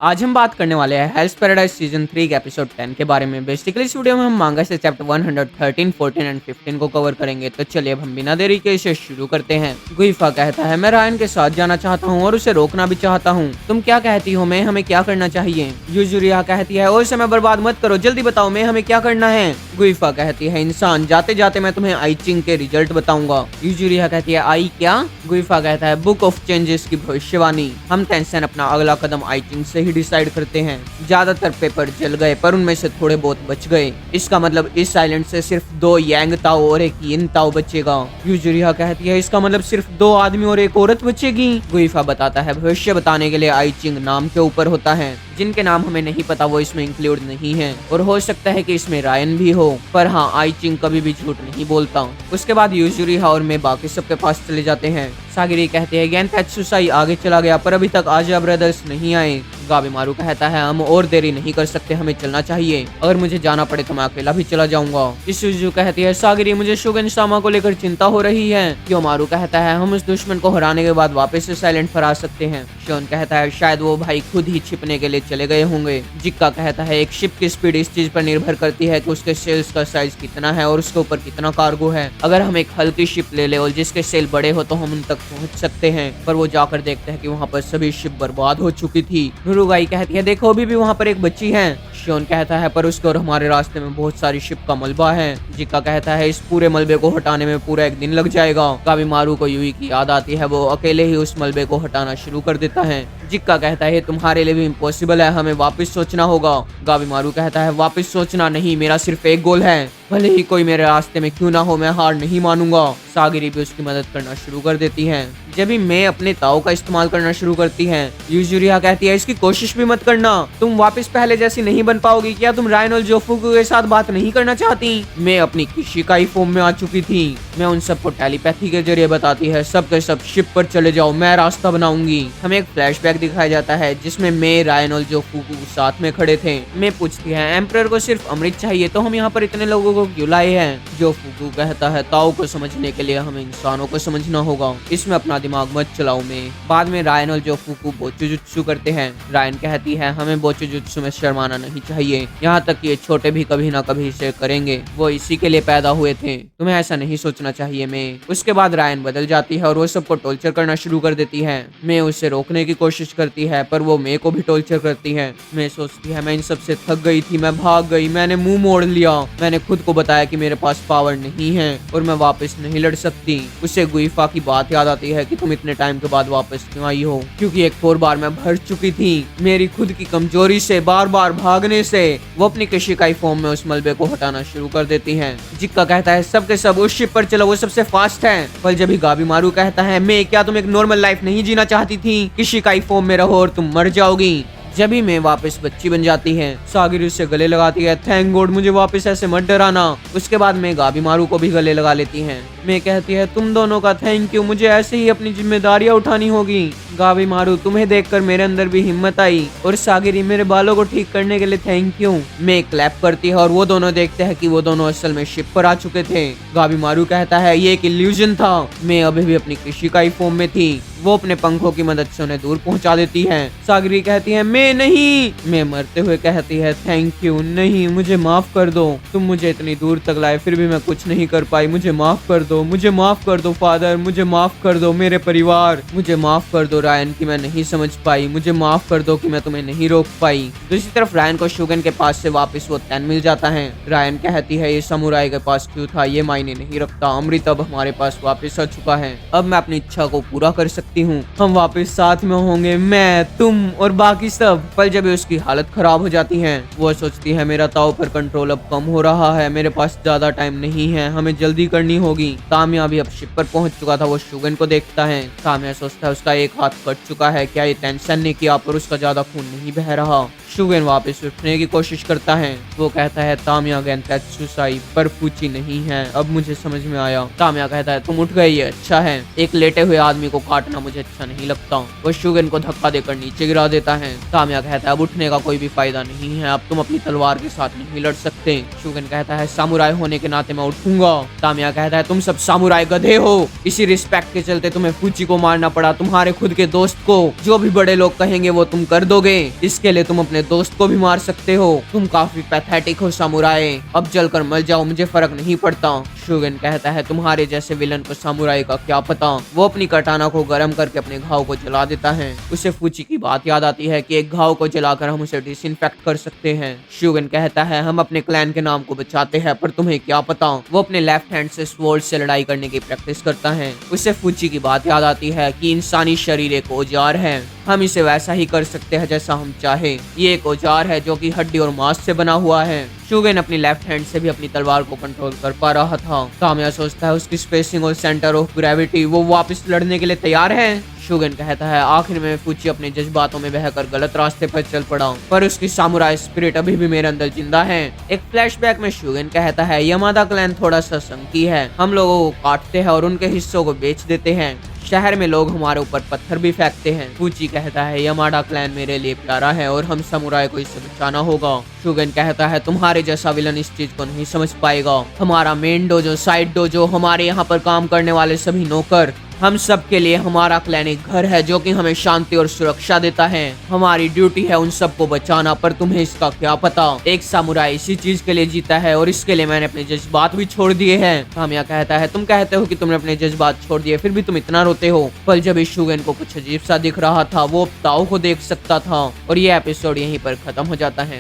आज हम बात करने वाले हैं हेल्स पैराडाइज सीजन 3 के एपिसोड 10 के बारे में। बेसिकली इस वीडियो में हम मांगा से चैप्टर 113, 14 एंड 15 को कवर करेंगे। तो चलिए अब हम बिना देरी के इसे शुरू करते हैं। गुइफा कहता है, मैं रायन के साथ जाना चाहता हूँ और उसे रोकना भी चाहता हूँ। तुम क्या कहती हो, मैं हमें क्या करना चाहिए? यूजुरिया कहती है, और समय बर्बाद मत करो, जल्दी बताओ मैं हमें क्या करना है। गुइफा कहती है, इंसान, जाते जाते मैं तुम्हें आई चिंग के रिजल्ट बताऊंगा। यूजुरिया कहती है, आई क्या? गुइफा कहता है, बुक ऑफ चेंजेस की भविष्यवाणी। हम टेंशन अपना अगला कदम आई चिंग से ही डिसाइड करते हैं। ज्यादातर पेपर जल गए पर उनमें से थोड़े बहुत बच गए। इसका मतलब इस आइलैंड से सिर्फ 2 यांग ताओ और 1 यिन ताओ बचेगा। यूजुरिया कहती है, इसका मतलब सिर्फ 2 आदमी और 1 औरत बचेगी। गुइफा बताता है, भविष्य बताने के लिए आई चिंग नाम के ऊपर होता है। जिनके नाम हमें नहीं पता वो इसमें इंक्लूड नहीं है और हो सकता है कि इसमें रायन भी हो, पर हाँ, आई चिंग कभी भी झूठ नहीं बोलता। उसके बाद यूजुरिया और मैं बाकी सबके पास चले जाते हैं। सागिरी कहते हैं, गेंतेत्सुसाई आगे चला गया पर अभी तक आजा ब्रदर्स नहीं आए। गाबिमारू कहता है, हम और देरी नहीं कर सकते, हमें चलना चाहिए। अगर मुझे जाना पड़े तो मैं अकेला भी चला जाऊंगा। इशुजु कहती है, सागिरी, मुझे शुगन सामा को लेकर चिंता हो रही है। क्योमारू कहता है, हम उस दुश्मन को हराने के बाद वापस से साइलेंट पर आ सकते हैं। शोन कहता है, शायद वो भाई खुद ही छिपने के लिए चले गए होंगे। जिक्का कहता है, एक शिप की स्पीड इस चीज पर निर्भर करती है कि उसके सेल्स का साइज कितना है और उसके ऊपर कितना कार्गो है। अगर हम एक हल्की शिप ले ले और जिसके सेल बड़े हो तो हम उन तक पहुंच सकते हैं, पर वो जाकर देखते हैं कि वहाँ पर सभी शिप बर्बाद हो चुकी थी। नुरुगाई कहती है, देखो अभी भी वहाँ पर एक बच्ची है। शोन कहता है, पर उसके और हमारे रास्ते में बहुत सारी शिप का मलबा है। जिक्का कहता है, इस पूरे मलबे को हटाने में पूरा 1 दिन लग जाएगा। गाबिमारू को यूई की याद आती है, वो अकेले ही उस मलबे को हटाना शुरू कर देता है। जिक्का कहता है, तुम्हारे लिए भी इम्पॉसिबल है, हमें वापस सोचना होगा। गाबिमारू कहता है, वापस सोचना नहीं, मेरा सिर्फ एक गोल है, भले ही कोई मेरे रास्ते में क्यों ना हो, मैं हार नहीं मानूंगा। सागिरी भी उसकी मदद करना शुरू कर देती है। जब भी मैं अपने ताओ का इस्तेमाल करना शुरू करती है, यूजुरिया कहती है, इसकी कोशिश भी मत करना, तुम वापस पहले जैसी नहीं बन पाओगी। क्या तुम रायन और जोफुकू के साथ बात नहीं करना चाहती? मैं अपनी किशिकाई फॉर्म में आ चुकी थी। मैं उन सबको टेलीपैथी के जरिए बताती है, सब के सब शिप पर चले जाओ, मैं रास्ता बनाऊंगी। हमें एक फ्लैशबैक दिखाया जाता है जिसमें मैं, रायन और जोफुकू साथ में खड़े थे। मैं पूछती है, एम्परर को सिर्फ अमृत चाहिए तो हम यहाँ पर इतने लोगों को क्यों लाए हैं? जोफुकू कहता है, ताओ को समझने के लिए हमें इंसानों को समझना होगा, इसमें अपना दिमाग मत चलाओ। मैं बाद में रायन और जोफुकू बोचुजुत्सु करते हैं। रायन कहती है, हमें बोचुजुत्सु में शर्माना नहीं चाहिए, यहाँ तक कि ये छोटे भी कभी ना कभी इसे करेंगे, वो इसी के लिए पैदा हुए थे, तुम्हें ऐसा नहीं सोचना चाहिए। मैं उसके बाद रायन बदल जाती है और वो सबको टॉर्चर करना शुरू कर देती है। मैं उसे रोकने की कोशिश करती है पर वो मैं को भी टॉर्चर करती है। मैं सोचती है, मैं इन सबसे थक गई थी, मैं भाग गई, मैंने मुंह मोड़ लिया, मैंने खुद को बताया कि मेरे पास पावर नहीं है और मैं वापस नहीं लड़ सकती। उसे गुइफा की बात याद आती है कि तुम इतने टाइम के बाद वापस क्यों आई हो, क्योंकि एक और बार मैं भर चुकी थी मेरी खुद की कमजोरी से, बार बार भागने से। वो अपनी किशिकाई फॉर्म में उस मलबे को हटाना शुरू कर देती है। जिक्का कहता है, सबके सब उस शिप पर चलो, वो सबसे फास्ट है। पर जब ही गाबिमारू कहता है, मैं, क्या तुम एक नॉर्मल लाइफ नहीं जीना चाहती थी? किशिकाई फॉर्म में रहो और तुम मर जाओगी। जब ही मैं वापस बच्ची बन जाती है, सागिर उससे गले लगाती है, थैंक गॉड, मुझे वापस ऐसे मत डराना। उसके बाद मैं गाबिमारू को भी गले लगा लेती है। मैं कहती है, तुम दोनों का थैंक यू, मुझे ऐसे ही अपनी जिम्मेदारियां उठानी होगी। गाबिमारू, तुम्हें देखकर मेरे अंदर भी हिम्मत आई। और सागिरी, मेरे बालों को ठीक करने के लिए थैंक यू। मैं क्लैप करती है और वो दोनों देखते हैं कि वो दोनों असल में शिप पर आ चुके थे। गाबिमारू कहता है, ये एक इल्यूजन था, मैं अभी भी अपनी किशिकाई फॉर्म में थी। वो अपने पंखों की मदद से उन्हें दूर पहुंचा देती है। सागरी कहती है, मैं नहीं। मैं मरते हुए कहती है, थैंक यू, नहीं, मुझे माफ कर दो, तुम मुझे इतनी दूर तक लाए फिर भी मैं कुछ नहीं कर पाई, मुझे माफ कर दो, मुझे माफ कर दो फादर, मुझे माफ कर दो मेरे परिवार, मुझे माफ कर दो रायन की मैं नहीं समझ पाई, मुझे माफ कर दो कि मैं तुम्हें नहीं रोक पाई। दूसरी तरफ रायन को शुगन के पास से वापस वो 10 मिल जाता है। रायन कहती है, ये समुराई के पास क्यों था, ये मायने नहीं रखता, अमृत अब हमारे पास वापस आ चुका है, अब मैं अपनी इच्छा को पूरा कर सकती हूँ, हम वापस साथ में होंगे, मैं, तुम और बाकी सब। पर जब उसकी हालत खराब हो जाती है, वो सोचती है, मेरा ताओ पर कंट्रोल अब कम हो रहा है, मेरे पास ज्यादा टाइम नहीं है, हमें जल्दी करनी होगी। तामिया भी अब शिप पर पहुंच चुका था, वो शुगन को देखता है। तामिया सोचता है, उसका एक हाथ कट चुका है, क्या ये टेंशन ने किया पर उसका ज्यादा खून नहीं बह रहा। शुगेन वापस उठने की कोशिश करता है। वो कहता है तामिया गेंतेत्सु साई, पर फूची नहीं है। अब मुझे समझ में आया। तामिया कहता है तुम उठ गई है, अच्छा है। एक लेटे हुए आदमी को काटना मुझे अच्छा नहीं लगता। वो शुगेन को धक्का देकर नीचे गिरा देता है। तामिया कहता है अब उठने का कोई भी फायदा नहीं है, अब तुम अपनी तलवार के साथ नहीं लड़ सकते। शुगेन कहता है सामुराई होने के नाते मैं उठूंगा। तामिया कहता है तुम सब सामुराई गधे हो, इसी रिस्पेक्ट के चलते तुम्हें फूची को मारना पड़ा, तुम्हारे खुद के दोस्त को। जो भी बड़े लोग कहेंगे वो तुम कर दोगे, इसके लिए तुम अपने दोस्त को भी मार सकते हो। तुम काफी पैथेटिक हो सामुराई, अब जलकर मर जाओ, मुझे फर्क नहीं पड़ता। शुगेन कहता है तुम्हारे जैसे विलन को सामुराई का क्या पता। वो अपनी कटाना को गर्म करके अपने घाव को जला देता है। उसे फूची की बात याद आती है कि एक घाव को जलाकर हम उसे डिसइंफेक्ट कर सकते हैं। शुगेन कहता है हम अपने क्लैन के नाम को बचाते हैं, पर तुम्हें क्या पता। वो अपने लेफ्ट हैंड से स्वॉर्ड से लड़ाई करने की प्रैक्टिस करता है। उसे फूची की बात याद आती है कि इंसानी शरीर एक औजार है, हम इसे वैसा ही कर सकते हैं जैसा हम चाहे। ये एक औजार है जो कि हड्डी और मांस से बना हुआ है। शुगेन अपनी लेफ्ट हैंड से भी अपनी तलवार को कंट्रोल कर पा रहा था। तामिया सोचता है उसकी स्पेसिंग और सेंटर ऑफ ग्रेविटी, वो वापस लड़ने के लिए तैयार है। शुगेन कहता है आखिर में फूची अपने जज्बातों में बहकर गलत रास्ते पर चल पड़ा, पर उसकी सामुराई स्पिरिट अभी भी मेरे अंदर जिंदा है। एक फ्लैशबैक में शुगेन कहता है यमादा क्लैन थोड़ा सा संकी है, हम लोगों को काटते हैं और उनके हिस्सों को बेच देते हैं। शहर में लोग हमारे ऊपर पत्थर भी फेंकते हैं। फूची कहता है यमाडा क्लैन मेरे लिए प्यारा है और हम समुराई को इससे बचाना होगा। शुगेन कहता है तुम्हारे जैसा विलन इस चीज को नहीं समझ पाएगा। हमारा मेन डोजो, साइड डोजो, हमारे यहाँ पर काम करने वाले सभी नौकर, हम सब के लिए हमारा क्लैन एक घर है जो कि हमें शांति और सुरक्षा देता है। हमारी ड्यूटी है उन सबको बचाना, पर तुम्हें इसका क्या पता। एक सामुराई इसी चीज के लिए जीता है और इसके लिए मैंने अपने जज्बात भी छोड़ दिए हैं। तामिया कहता है तुम कहते हो कि तुमने अपने जज्बात छोड़ दिए, फिर भी तुम इतना रोते हो। पर जब इस शुगेन को कुछ अजीब सा दिख रहा था, वो ताओ को देख सकता था। और ये एपिसोड यहीं पर खत्म हो जाता है।